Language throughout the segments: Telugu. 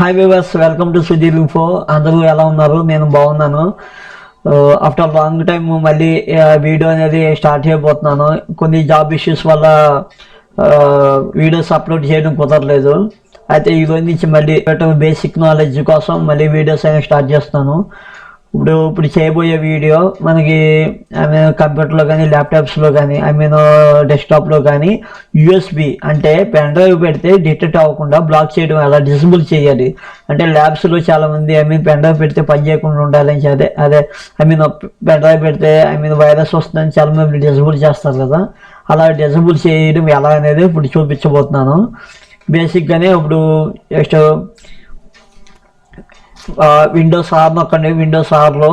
Hi viewers, welcome to Sudheer info. అందరూ ఎలా ఉన్నారు? నేను బాగున్నాను. ఆఫ్టర్ లాంగ్ టైం మళ్ళీ వీడియో అనేది స్టార్ట్ చేయబోతున్నాను. కొన్ని జాబ్ ఇష్యూస్ వల్ల వీడియోస్ అప్లోడ్ చేయడం కుదరలేదు. అయితే ఈరోజు నుంచి మళ్ళీ బేసిక్ నాలెడ్జ్ కోసం మళ్ళీ వీడియోస్ అనేవి స్టార్ట్ చేస్తున్నాను. ఇప్పుడు చేయబోయే వీడియో మనకి కంప్యూటర్లో కానీ ల్యాప్టాప్స్లో కానీ డెస్క్టాప్లో కానీ యూఎస్బి అంటే పెన్ డ్రైవ్ పెడితే డిటెక్ట్ అవ్వకుండా బ్లాక్ చేయడం ఎలా డిసేబుల్ చేయాలి అంటే ల్యాబ్స్లో చాలామంది పెన్ డ్రైవ్ పెడితే పని చేయకుండా ఉండాలని అదే పెన్ డ్రైవ్ పెడితే వైరస్ వస్తుందని చాలామంది డిసేబుల్ చేస్తారు కదా. అలా డిసేబుల్ చేయడం ఎలా అనేది ఇప్పుడు చూపించబోతున్నాను. బేసిక్గానే ఇప్పుడు జస్ట్ విండోస్ ఆర్ నొక్కండి. విండోస్ ఆర్లో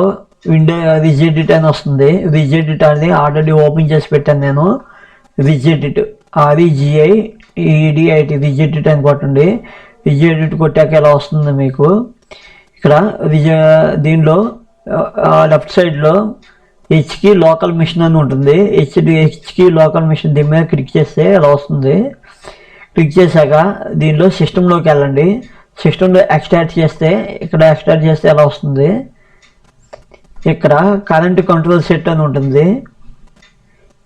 రిజిడిట్ అని వస్తుంది. రిజిడిట్ అనేది ఆల్రెడీ ఓపెన్ చేసి పెట్టాను నేను. రిజిడిట్ REGIEDIT రిజిడిట్ అని కొట్టండి. రిజిడిట్ కొట్టాక ఇలా వస్తుంది మీకు. ఇక్కడ దీనిలో లెఫ్ట్ సైడ్లో హెచ్కి లోకల్ మిషన్ అని ఉంటుంది. హెచ్కి లోకల్ మిషన్ దీని మీద క్లిక్ చేస్తే ఇలా వస్తుంది. క్లిక్ చేశాక దీనిలో సిస్టంలోకి వెళ్ళండి. సిస్టంలో ఎక్స్ట్రాక్ట్ చేస్తే ఎలా వస్తుంది. ఇక్కడ కరెంట్ కంట్రోల్ సెట్ అని ఉంటుంది.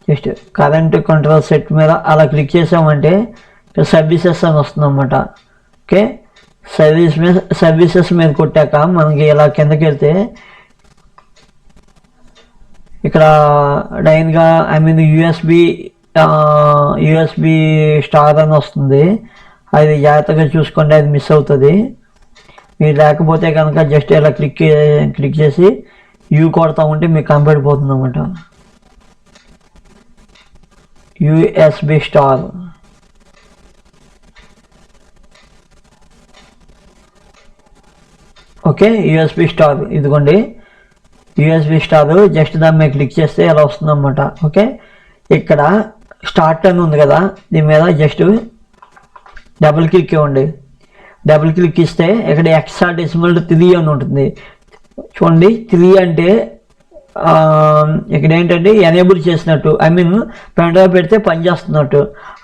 జస్ట్ కరెంట్ కంట్రోల్ సెట్ మీద అలా క్లిక్ చేసామంటే సర్వీసెస్ అని వస్తుంది అన్నమాట. ఓకే, సర్వీసెస్ మీద కొట్టాక మనకి ఇలా కిందకి వెళ్తే ఇక్కడ లైన్గా యూఎస్బి స్టార్ అని వస్తుంది. అది జాగ్రత్తగా చూసుకోండి, అది మిస్ అవుతుంది. మీరు లేకపోతే కనుక జస్ట్ ఇలా క్లిక్ చేసి యూ కొడతా ఉంటే మీకు కనబడిపోతుంది అన్నమాట. USB star. Okay, USB star ఇదిగోండి. యూఎస్బి స్టార్ జస్ట్ దాని మీద క్లిక్ చేస్తే ఇలా వస్తుంది అన్నమాట. ఓకే, ఇక్కడ స్టార్ట్ అని ఉంది కదా, దీని మీద జస్ట్ డబుల్ క్లిక్ ఇవ్వండి. డబుల్ క్లిక్ ఇస్తే ఇక్కడ హెక్సాడెసిమల్ 3 అని ఉంటుంది. చూడండి, 3 అంటే ఇక్కడ ఏంటంటే ఎనేబుల్ చేసినట్టు, పెన్ డ్రైవ్ పెడితే పని చేస్తున్నట్టు.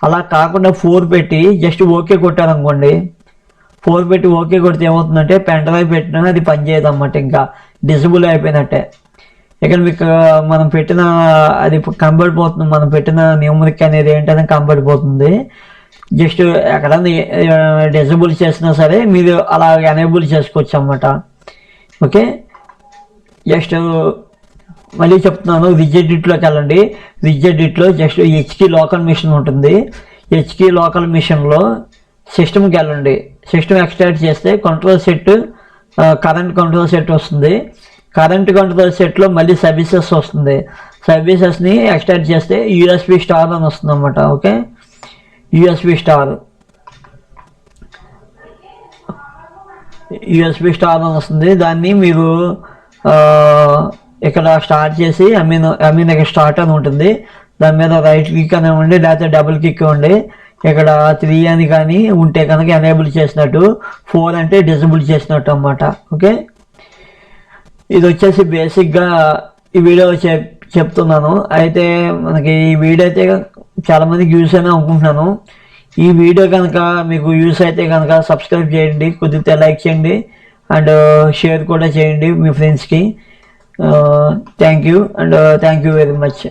అలా కాకుండా 4 పెట్టి జస్ట్ ఓకే కొట్టారనుకోండి. 4 పెట్టి ఓకే కొడితే ఏమవుతుందంటే పెన్ డ్రైవ్ పెట్టినా అది పని చేయదు అన్నమాట, ఇంకా డిసేబుల్ అయిపోయినట్టే. ఇక్కడ మీకు మనం పెట్టిన అది కనబడిపోతుంది, మనం పెట్టిన న్యూమరిక్ అనేది ఏంటనే కనబడిపోతుంది. జస్ట్ ఎక్కడ డిసేబుల్ చేసినా సరే మీరు అలా ఎనేబుల్ చేసుకోవచ్చు అన్నమాట. ఓకే, జస్ట్ మళ్ళీ చెప్తున్నాను, రిజిడిట్లోకి వెళ్ళండి. రిజిడిట్లో జస్ట్ హెచ్కి లోకల్ మిషన్ ఉంటుంది. హెచ్కి లోకల్ మిషన్లో సిస్టమ్కి వెళ్ళండి. సిస్టమ్ ఎక్స్ట్రాక్ట్ చేస్తే control set, current control set వస్తుంది. కరెంట్ కంట్రోల్ సెట్లో మళ్ళీ సర్వీసెస్ వస్తుంది. సర్వీసెస్ని ఎక్స్ట్రాక్ట్ చేస్తే యూఎస్బి స్టార్ అని వస్తుంది అన్నమాట. ఓకే, యూఎస్బి స్టార్ అని వస్తుంది. దాన్ని మీరు ఇక్కడ స్టార్ట్ చేసి ఇక్కడ స్టార్ట్ అని ఉంటుంది. దాని మీద రైట్ క్లిక్ అని ఇవ్వండి, లేకపోతే డబుల్ క్లిక్ ఇవ్వండి. ఇక్కడ 3 అని కానీ ఉంటే కనుక ఎనేబుల్ చేసినట్టు, 4 అంటే డిసేబుల్ చేసినట్టు అన్నమాట. ఓకే, ఇది వచ్చేసి బేసిక్గా ఈ వీడియో చెప్తున్నాను. అయితే మనకి ఈ వీడియో అయితే చాలామందికి యూస్ అయినా అనుకుంటున్నాను. ఈ వీడియో కనుక మీకు యూస్ అయితే కనుక సబ్స్క్రైబ్ చేయండి, కుదిరితే లైక్ చేయండి, అండ్ షేర్ కూడా చేయండి మీ ఫ్రెండ్స్కి. Thank you very much.